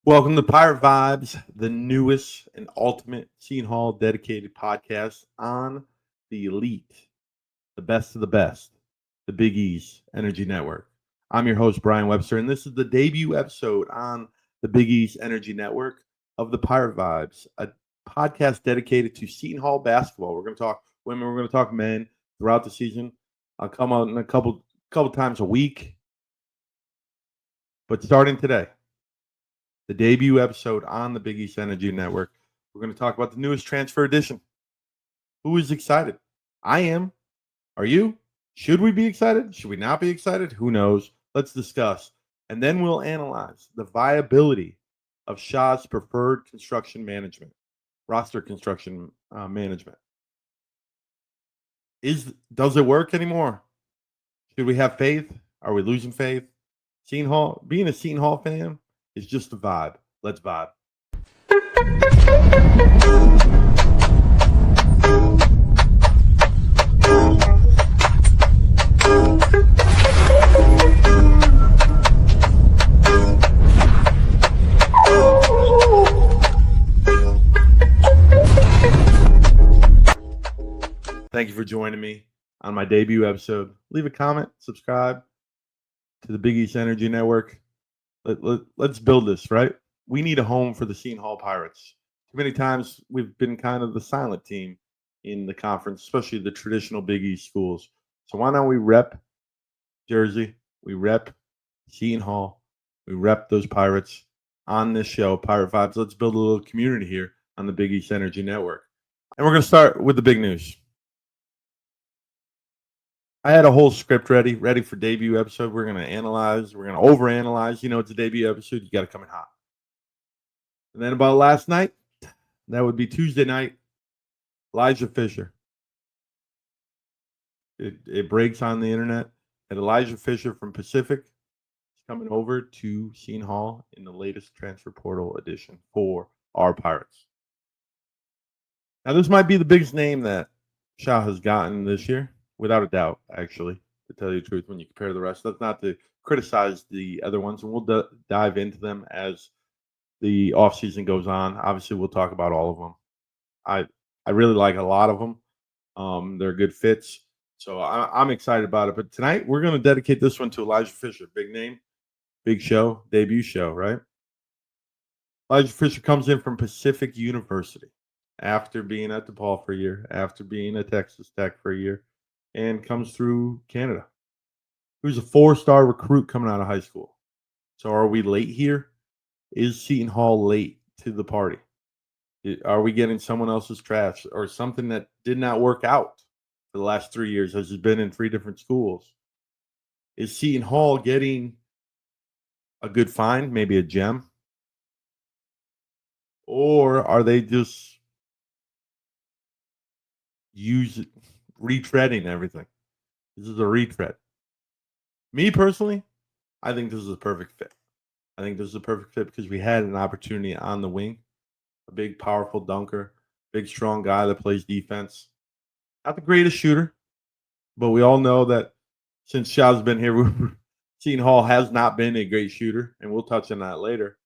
Welcome to Pirate Vibes, the newest and ultimate Seton Hall dedicated podcast on the elite, the best of the best, the Big East Energy Network. I'm your host, Bryan Webster, and this is the debut episode on the Big East Energy Network of the Pirate Vibes, a podcast dedicated to Seton Hall basketball. We're going to talk women, we're going to talk men throughout the season. I'll come out in a couple times a week, but starting today, the debut episode on the Big East Energy Network, we're going to talk about the newest transfer edition. Who is excited? I am. Are you? Should we be excited? Should we not be excited? Who knows? Let's discuss. And then we'll analyze the viability of Shah's preferred construction management, roster construction management. Does it work anymore? Should we have faith? Are we losing faith? Seton Hall, being a Seton Hall fan is just a vibe. Let's vibe. Thank you for joining me on my debut episode. Leave a comment, subscribe to the Big East Energy Network. Let's build this, right? We need a home for the Seton Hall Pirates. Too many times we've been kind of the silent team in the conference, especially the traditional Big East schools. So why don't we rep Jersey? We rep Seton Hall. We rep those Pirates on this show, Pirate Vibes. Let's build a little community here on the Big East Energy Network. And we're going to start with the big news. I had a whole script ready for debut episode. We're going to analyze. We're going to overanalyze. You know, it's a debut episode. You got to come in hot. And then about last night, that would be Tuesday night, Elijah Fisher. It breaks on the internet that Elijah Fisher from Pacific is coming over to Seton Hall in the latest transfer portal edition for our Pirates. Now, this might be the biggest name that Shah has gotten this year. Without a doubt, actually, to tell you the truth, when you compare the rest. That's not to criticize the other ones, and we'll dive into them as the offseason goes on. Obviously, we'll talk about all of them. I really like a lot of them. They're good fits, so I'm excited about it. But tonight, we're going to dedicate this one to Elijah Fisher. Big name, big show, debut show, right? Elijah Fisher comes in from Pacific University after being at DePaul for a year, after being at Texas Tech for a year, and comes through Canada. He was a 4-star recruit coming out of high school. So are we late here? Is Seton Hall late to the party? Are we getting someone else's trash or something that did not work out for the last 3 years as he's been in 3 different schools? Is Seton Hall getting a good find, maybe a gem? Or are they just retreading everything? This is a retread. Me personally, I think this is a perfect fit. I think this is a perfect fit because we had an opportunity on the wing, a big, powerful dunker, big, strong guy that plays defense. Not the greatest shooter, but we all know that since Shah's been here, Seton Hall has not been a great shooter, and we'll touch on that later.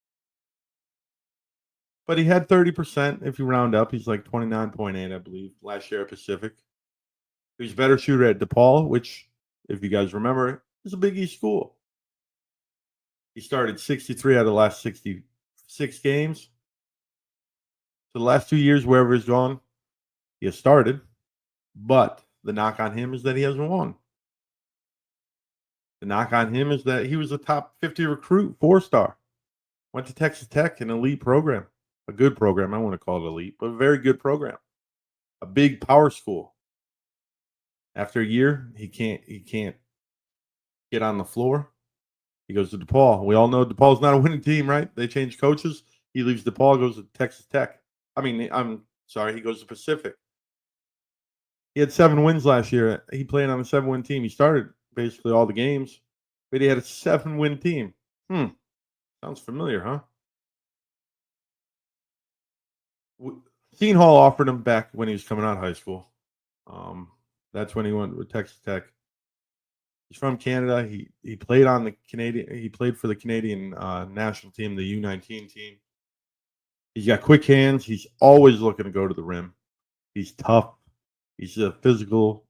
But he had 30% if you round up. He's like 29.8, I believe, last year at Pacific. He's a better shooter at DePaul, which, if you guys remember, is a Big East school. He started 63 out of the last 66 games. So the last 2 years, wherever he's gone, he has started. But the knock on him is that he hasn't won. The knock on him is that he was a top 50 recruit, 4-star. Went to Texas Tech, an elite program. A good program. I want to call it elite, but a very good program. A big power school. After a year, he can't get on the floor. He goes to DePaul. We all know DePaul's not a winning team, right? They change coaches. He leaves DePaul, goes to Texas Tech. I'm sorry, he goes to Pacific. He had 7 wins last year. He played on a 7-win team. He started basically all the games, but he had a 7-win team. Sounds familiar, huh? Seton Hall offered him back when he was coming out of high school. That's when he went with Texas Tech. He's from Canada. He played on the Canadian. He played for the Canadian national team, the U19 team. He's got quick hands. He's always looking to go to the rim. He's tough. He's physical.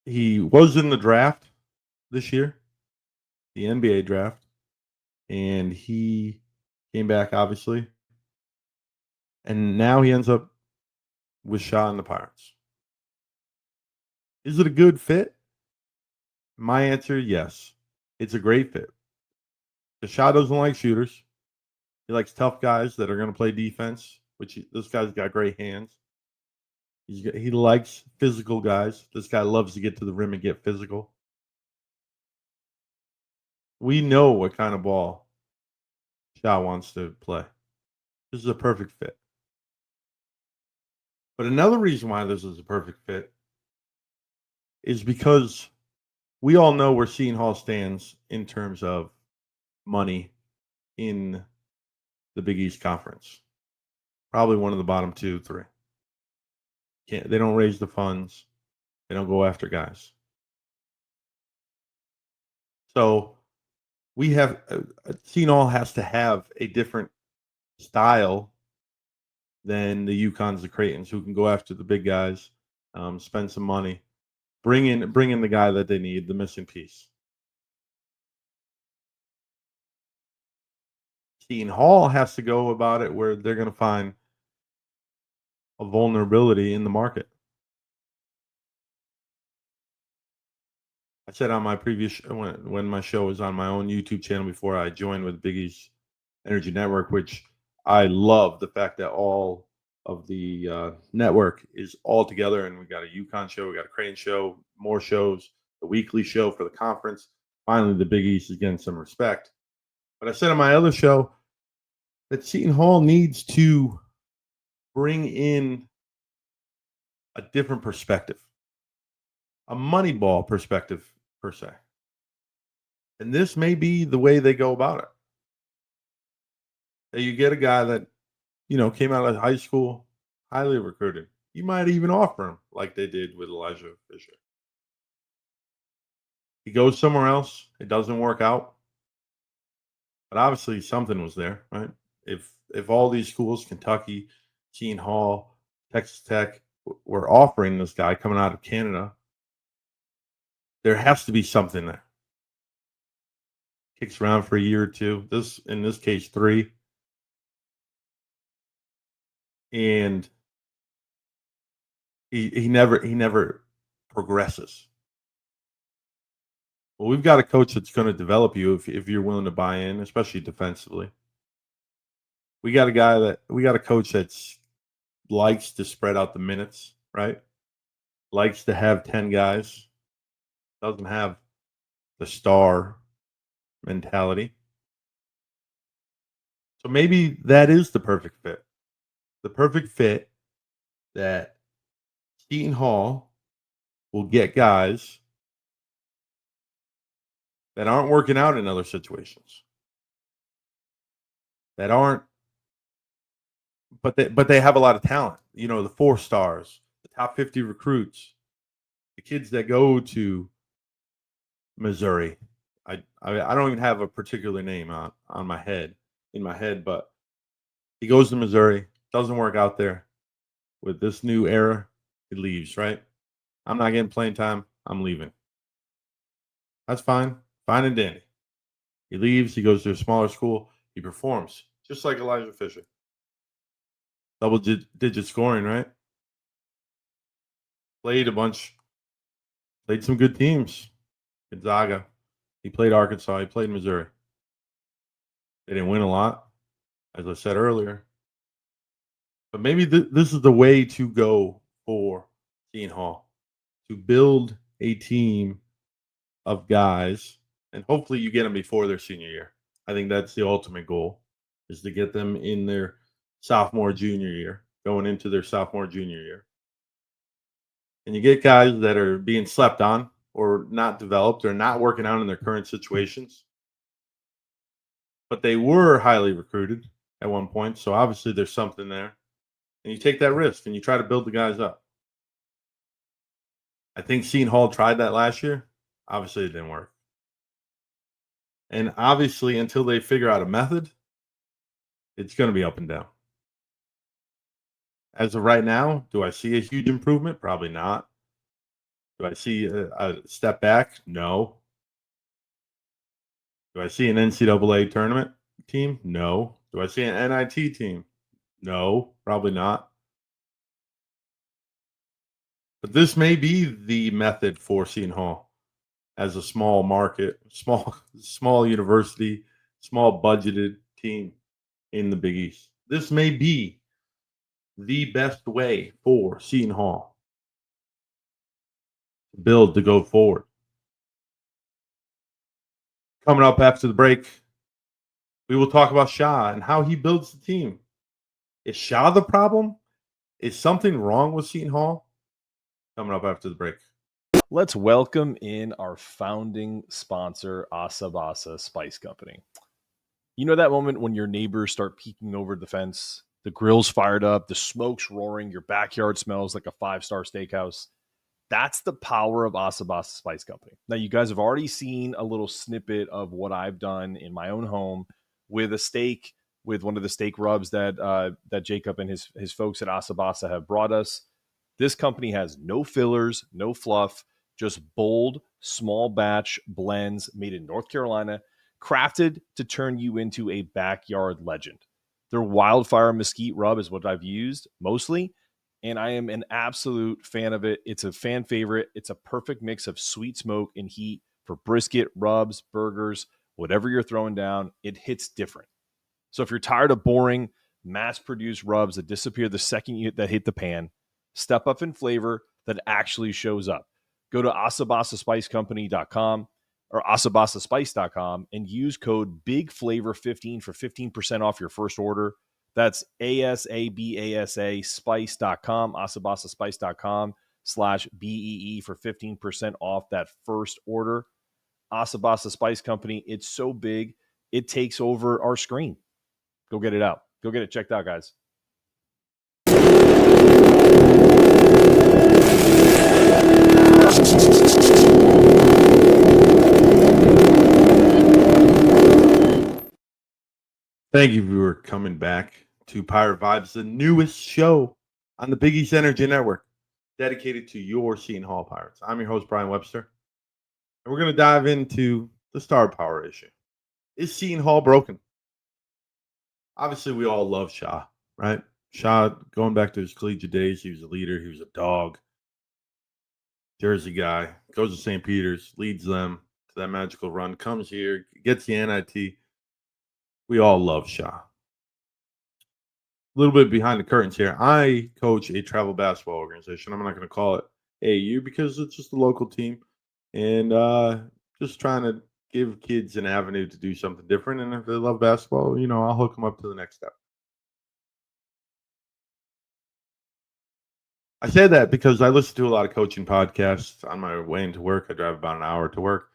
He was in the draft this year, the NBA draft, and he came back obviously, and now he ends up with Shaw and the Pirates. Is it a good fit? My answer, yes. It's a great fit. The Shaw doesn't like shooters. He likes tough guys that are going to play defense, which this guy's got great hands. He likes physical guys. This guy loves to get to the rim and get physical. We know what kind of ball Shaw wants to play. This is a perfect fit. But another reason why this is a perfect fit is because we all know where Seton Hall stands in terms of money in the Big East Conference. Probably one of the bottom 2, 3. They don't raise the funds. They don't go after guys. So we have Seton Hall has to have a different style than the UConns, the Creightons, who can go after the big guys, spend some money, bring in the guy that they need, the missing piece. Seton Hall has to go about it where they're going to find a vulnerability in the market. I said on my previous when my show was on my own YouTube channel before I joined with Big East Energy Network, which I love the fact that all of the network is all together, and we got a UConn show, we got a Crane show, more shows, the weekly show for the conference. Finally, the Big East is getting some respect. But I said on my other show that Seton Hall needs to bring in a different perspective, a Moneyball perspective per se. And this may be the way they go about it. That you get a guy that, came out of high school, highly recruited. You might even offer him like they did with Elijah Fisher. He goes somewhere else. It doesn't work out. But obviously something was there, right? If all these schools, Kentucky, Seton Hall, Texas Tech, were offering this guy coming out of Canada, there has to be something there. Kicks around for a year or two. In this case, 3. And he never progresses. Well, we've got a coach that's going to develop you if you're willing to buy in, especially defensively. We got a coach that's likes to spread out the minutes, right? Likes to have 10 guys. Doesn't have the star mentality. So maybe that is the perfect fit. The perfect fit that Seton Hall will get guys that aren't working out in other situations. That aren't, but they have a lot of talent. The 4 stars, the top 50 recruits, the kids that go to Missouri. I don't even have a particular name in my head, but he goes to Missouri, doesn't work out there. With this new era, he leaves, right? I'm not getting playing time. I'm leaving. That's fine. Fine and dandy. He leaves. He goes to a smaller school. He performs just like Elijah Fisher. Double digit scoring, right? Played a bunch. Played some good teams. Gonzaga. He played Arkansas. He played Missouri. They didn't win a lot, as I said earlier. But maybe this is the way to go for Seton Hall, to build a team of guys, and hopefully you get them before their senior year. I think that's the ultimate goal, is to get them in their sophomore, junior year, going into their sophomore, junior year. And you get guys that are being slept on or not developed or not working out in their current situations, but they were highly recruited at one point. So obviously there's something there. And you take that risk and you try to build the guys up. I think Seton Hall tried that last year. Obviously, it didn't work. And obviously, until they figure out a method, it's going to be up and down. As of right now, do I see a huge improvement? Probably not. Do I see a step back? No. Do I see an NCAA tournament team? No. Do I see an NIT team? No, probably not. But this may be the method for Seton Hall as a small market, small university, small budgeted team in the Big East. This may be the best way for Seton Hall to build to go forward. Coming up after the break, we will talk about Shah and how he builds the team. Is Shah the problem? Is something wrong with Seton Hall? Coming up after the break. Let's welcome in our founding sponsor, Asabasa Spice Company. You know that moment when your neighbors start peeking over the fence, the grill's fired up, the smoke's roaring, your backyard smells like a 5-star steakhouse? That's the power of Asabasa Spice Company. Now, you guys have already seen a little snippet of what I've done in my own home with a steak, with one of the steak rubs that Jacob and his folks at Asabasa have brought us. This company has no fillers, no fluff, just bold, small batch blends made in North Carolina, crafted to turn you into a backyard legend. Their wildfire mesquite rub is what I've used mostly, and I am an absolute fan of it. It's a fan favorite. It's a perfect mix of sweet smoke and heat for brisket, rubs, burgers, whatever you're throwing down. It hits different. So if you're tired of boring, mass-produced rubs that disappear the second that hit the pan, step up in flavor that actually shows up. Go to asabasaspicecompany.com or asabasaspice.com and use code BIGFLAVOR15 for 15% off your first order. That's ASABASA spice.com, asabasaspice.com/BEE for 15% off that first order. Asabasa Spice Company, it's so big, it takes over our screen. Go get it out. Go get it checked out, guys. Thank you for coming back to Pirate Vibes, the newest show on the Big East Energy Network, dedicated to your Seton Hall Pirates. I'm your host, Bryan Webster, and we're going to dive into the star power issue. Is Seton Hall broken? Obviously, we all love Shah, right? Shah, going back to his collegiate days, he was a leader. He was a dog, Jersey guy, goes to St. Peter's, leads them to that magical run, comes here, gets the NIT. We all love Shah. A little bit behind the curtains here. I coach a travel basketball organization. I'm not going to call it AU because it's just a local team, and just trying to give kids an avenue to do something different. And if they love basketball, I'll hook them up to the next step. I say that because I listen to a lot of coaching podcasts on my way into work. I drive about an hour to work,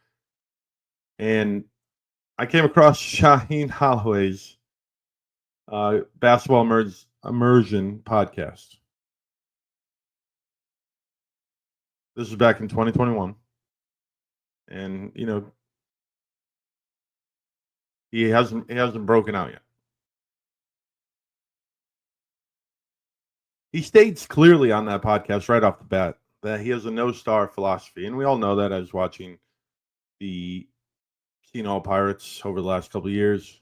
and I came across Shaheen Holloway's basketball immersion podcast. This was back in 2021, and he hasn't broken out yet. He states clearly on that podcast right off the bat that he has a no-star philosophy, and we all know that as watching the Seton Hall Pirates over the last couple of years.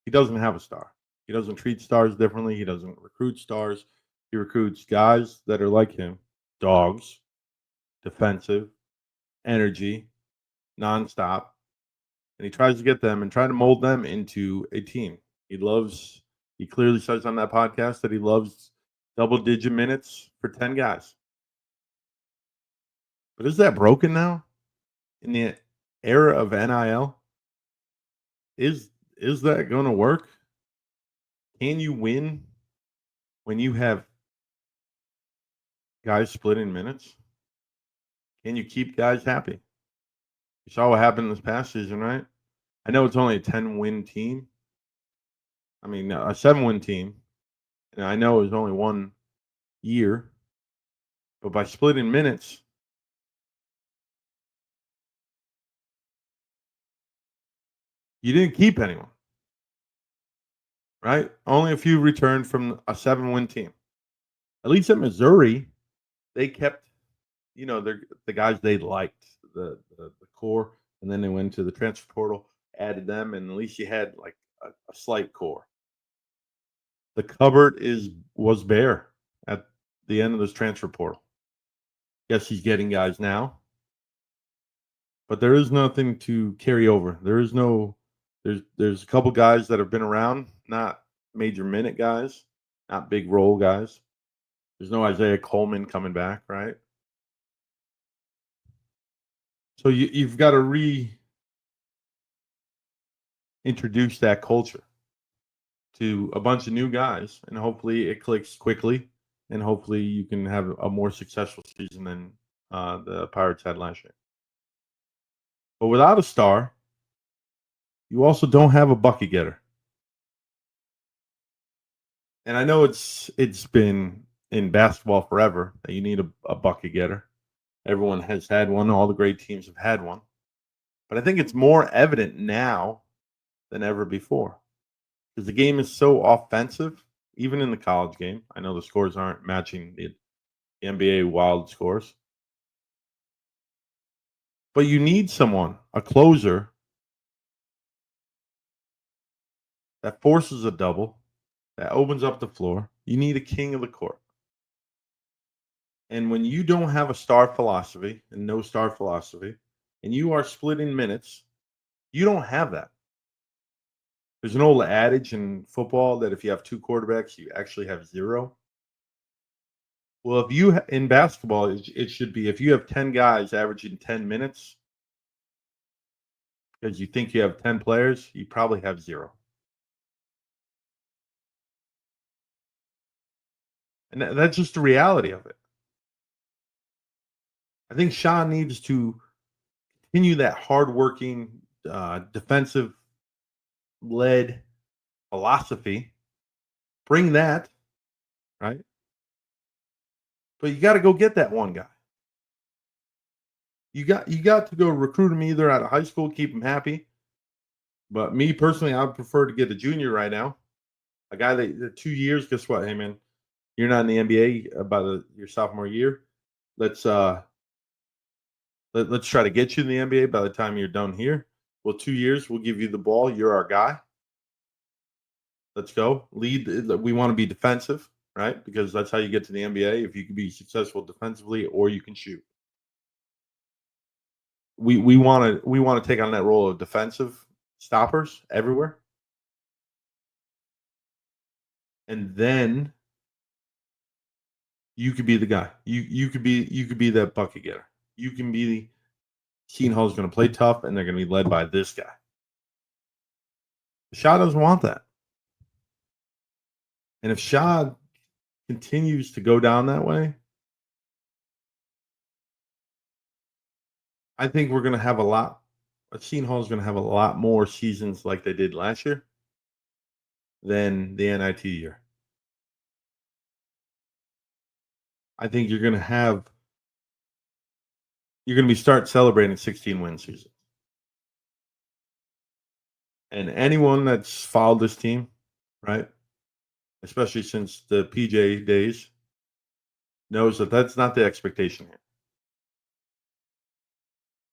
He doesn't have a star. He doesn't treat stars differently. He doesn't recruit stars. He recruits guys that are like him, dogs, defensive, energy, nonstop, and he tries to get them and try to mold them into a team. He clearly says on that podcast that he loves double-digit minutes for 10 guys. But is that broken now in the era of NIL? Is that going to work? Can you win when you have guys splitting minutes? Can you keep guys happy? You saw what happened this past season, right? I know it's only a 10-win team. I mean, a 7-win team. And I know it was only 1 year. But by splitting minutes, You didn't keep anyone, right? Only a few returned from a 7-win team. At least at Missouri, they kept, the guys they liked, the core, and then they went to the transfer portal, added them, and at least you had like a slight core. The cupboard was bare at the end of this transfer portal. Yes, he's getting guys now, but there is nothing to carry over. There's a couple guys that have been around, not major minute guys, not big role guys. There's no Isaiah Coleman coming back, right? So you've got to reintroduce that culture to a bunch of new guys, and hopefully it clicks quickly, and hopefully you can have a more successful season than the Pirates had last year. But without a star, you also don't have a bucket getter. And I know it's been in basketball forever that you need a bucket getter. Everyone has had one. All the great teams have had one. But I think it's more evident now than ever before because the game is so offensive, even in the college game. I know the scores aren't matching the NBA wild scores. But you need someone, a closer, that forces a double, that opens up the floor. You need a king of the court. And when you don't have a star philosophy and no star philosophy, and you are splitting minutes, you don't have that. There's an old adage in football that if you have two quarterbacks, you actually have zero. Well, if you in basketball, it should be if you have 10 guys averaging 10 minutes because you think you have 10 players, you probably have zero. And that's just the reality of it. I think Sean needs to continue that hardworking, defensive led philosophy. Bring that, right? But you got to go get that one guy. You got to go recruit him either out of high school, keep him happy. But me personally, I would prefer to get a junior right now, a guy that 2 years. Guess what? Hey man, you're not in the NBA about your sophomore year. Let's let's try to get you in the NBA by the time you're done here. Well, 2 years, we'll give you the ball. You're our guy. Let's go. Lead. We want to be defensive, right? Because that's how you get to the NBA. If you can be successful defensively, or you can shoot. We want to take on that role of defensive stoppers everywhere, and then you could be the guy. You could be that bucket getter. You can be Shaheen Holloway's going to play tough, and they're going to be led by this guy. Shah doesn't want that, and if Shah continues to go down that way, I think we're going to have a lot. Shaheen Holloway's going to have a lot more seasons like they did last year than the NIT year. I think you're going to be start celebrating 16-win seasons. And anyone that's followed this team, right, especially since the PJ days, knows that that's not the expectation here.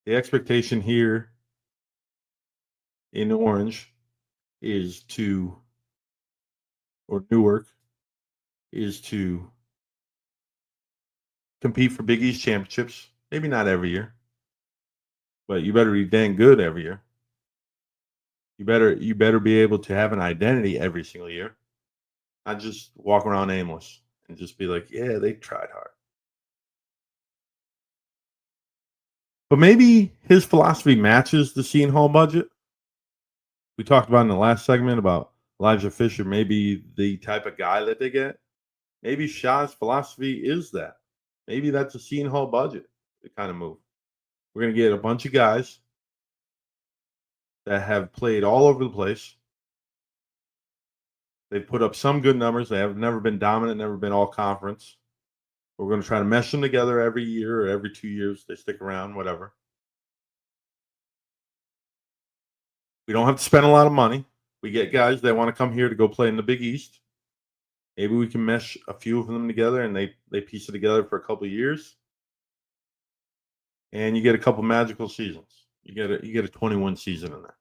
The expectation here in Orange or Newark, is to compete for Big East championships. Maybe not every year, but you better be dang good every year. You better be able to have an identity every single year, not just walk around aimless and just be like, yeah, they tried hard. But maybe his philosophy matches the Seton Hall budget. We talked about in the last segment about Elijah Fisher, maybe the type of guy that they get. Maybe Shah's philosophy is that. Maybe that's a Seton Hall budget kind of move. We're going to get a bunch of guys that have played all over the place. They've put up some good numbers. They have never been dominant, never been all conference. We're going to try to mesh them together every year or every 2 years. They stick around, whatever. We don't have to spend a lot of money. We get guys that want to come here to go play in the Big East. Maybe we can mesh a few of them together and they piece it together for a couple of years. And you get a couple magical seasons. You get a 21 season in there.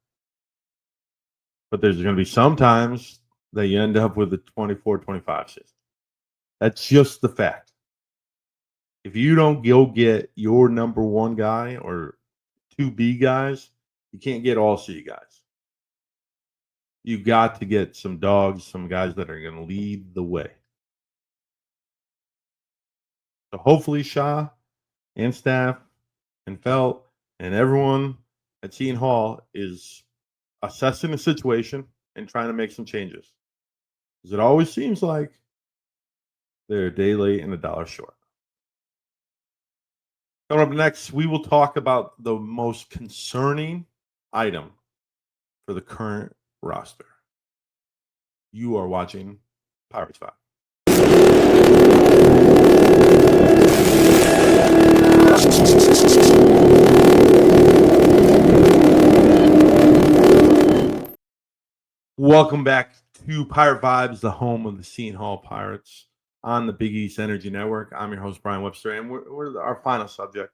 But there's going to be some times that you end up with a 24-25 season. That's just the fact. If you don't go get your number one guy or 2B guys, you can't get all C guys. You got to get some dogs, some guys that are going to lead the way. So hopefully Shah and staff and Felt and everyone at Seton Hall is assessing the situation and trying to make some changes. Because it always seems like they're a day late and a dollar short. Coming up next, we will talk about the most concerning item for the current roster. You are watching Pirates 5. Welcome back to Pirate Vibes, the home of the Seton Hall Pirates on the Big East Energy Network. I'm your host, Bryan Webster, and we're our final subject.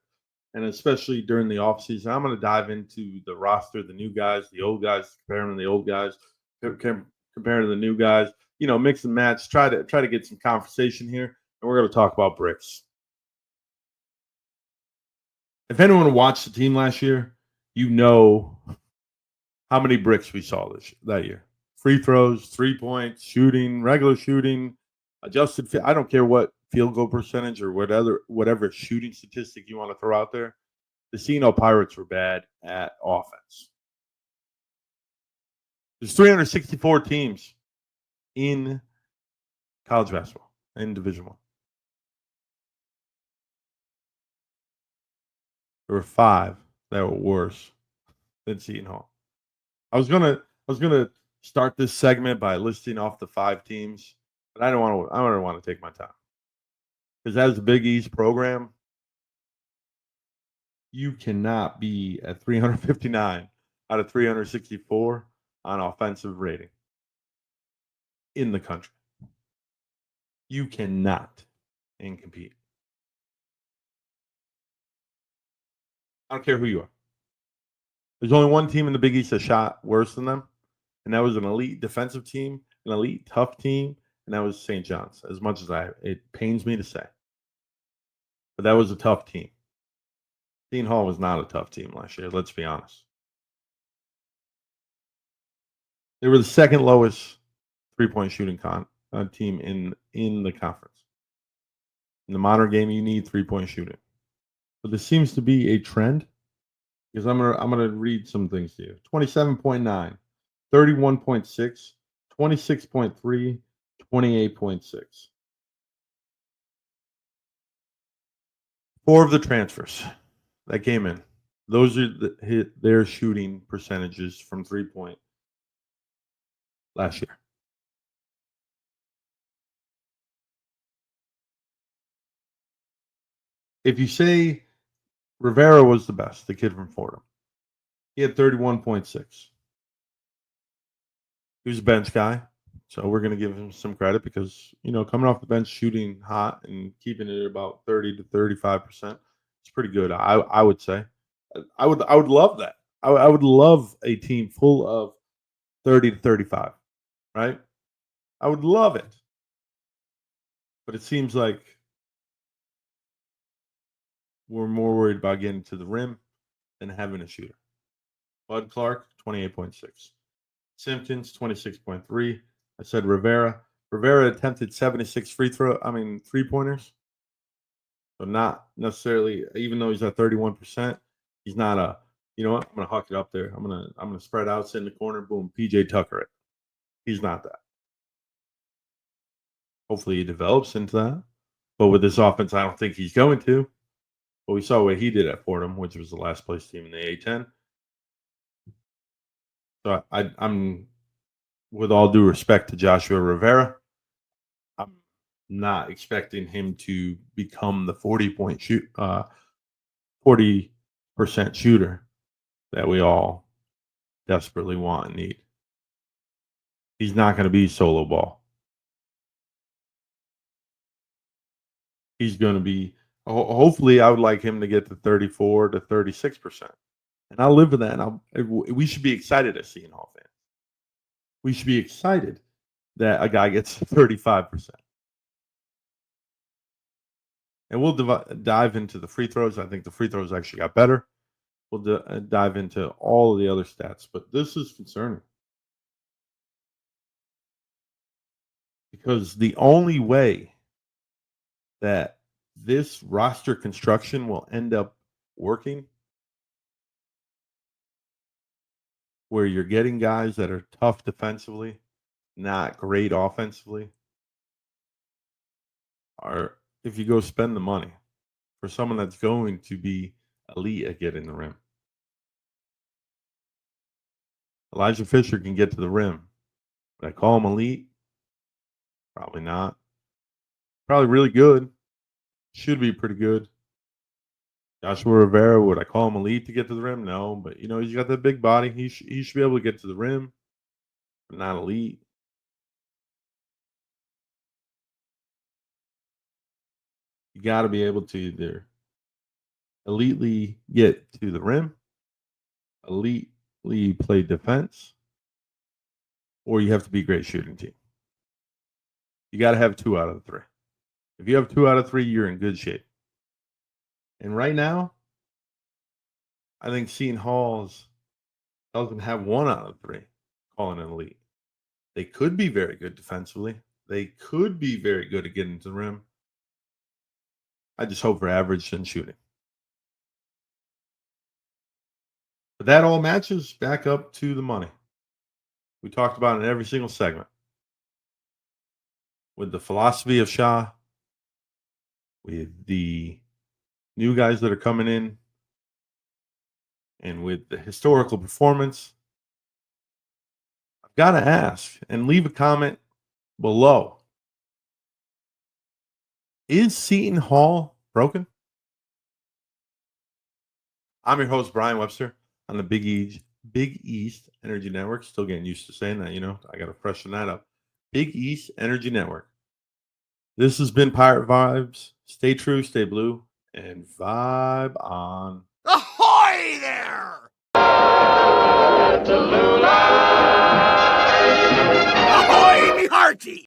And especially during the offseason, I'm going to dive into the roster, the new guys, the old guys, comparing to the old guys, comparing to the new guys, mix and match, try to get some conversation here. And we're going to talk about bricks. If anyone watched the team last year, you know how many bricks we saw that year. Free throws, 3-point shooting, regular shooting, adjusted. I don't care what field goal percentage or whatever shooting statistic you want to throw out there. The Seton Hall Pirates were bad at offense. There's 364 teams in college basketball in Division I. There were 5 that were worse than Seton Hall. I was gonna start this segment by listing off the 5 teams, but I don't want to take my time. Because as a Big East program, you cannot be at 359 out of 364 on offensive rating in the country. You cannot and compete. I don't care who you are. There's only one team in the Big East that shot worse than them, and that was an elite defensive team, an elite tough team, and that was St. John's. As much as it pains me to say, but that was a tough team. Seton Hall was not a tough team last year. Let's be honest. They were the second lowest 3-point shooting team in the conference. In the modern game, you need 3-point shooting. But this seems to be a trend. Because I'm gonna read some things to you. 27.9, 31.6, 26.3, 28.6. 4 of the transfers that came in, those are their shooting percentages from 3-point last year. If you say Rivera was the best, the kid from Fordham, he had 31.6. He was a bench guy, so we're going to give him some credit because, coming off the bench, shooting hot and keeping it at about 30 to 35%, it's pretty good. I would say. I would love that. I would love a team full of 30 to 35, right? I would love it. But it seems like we're more worried about getting to the rim than having a shooter. Bud Clark, 28.6. Simpkins, 26.3. I said Rivera. Rivera attempted 76 3-pointers. So not necessarily, even though he's at 31%, he's not a, you know what, I'm gonna huck it up there. I'm gonna spread out, sit in the corner, boom, PJ Tucker it. He's not that. Hopefully he develops into that. But with this offense, I don't think he's going to. But we saw what he did at Fordham, which was the last place team in the A10. So I'm, with all due respect to Joshua Rivera, I'm not expecting him to become the 40% shooter that we all desperately want and need. He's not going to be solo ball. He's going to be, hopefully, I would like him to get to 34 to 36%. And I'll live with that. And we should be excited as Seton Hall fans. We should be excited that a guy gets 35%. And we'll dive into the free throws. I think the free throws actually got better. We'll dive into all of the other stats. But this is concerning. Because the only way that this roster construction will end up working, where you're getting guys that are tough defensively, not great offensively, are if you go spend the money for someone that's going to be elite at getting the rim. Elijah Fisher can get to the rim. Would I call him elite? Probably not. Probably really good. Should be pretty good. Joshua Rivera, would I call him elite to get to the rim? No, but he's got that big body. He should be able to get to the rim, but not elite. You got to be able to either elitely get to the rim, elitely play defense, or you have to be a great shooting team. You got to have 2 out of the 3. If you have 2 out of 3, you're in good shape. And right now, I think Seton Hall's doesn't have 1 out of 3 calling an elite. They could be very good defensively. They could be very good at getting to the rim. I just hope for average and shooting. But that all matches back up to the money. We talked about it in every single segment. With the philosophy of Shah, with the new guys that are coming in, and with the historical performance, I've got to ask and leave a comment below. Is Seton Hall broken? I'm your host, Bryan Webster, on the Big East Energy Network. Still getting used to saying that, I got to freshen that up. Big East Energy Network. This has been Pirate Vibes. Stay true, stay blue, and vibe on. Ahoy there! Ahoy, me hearty!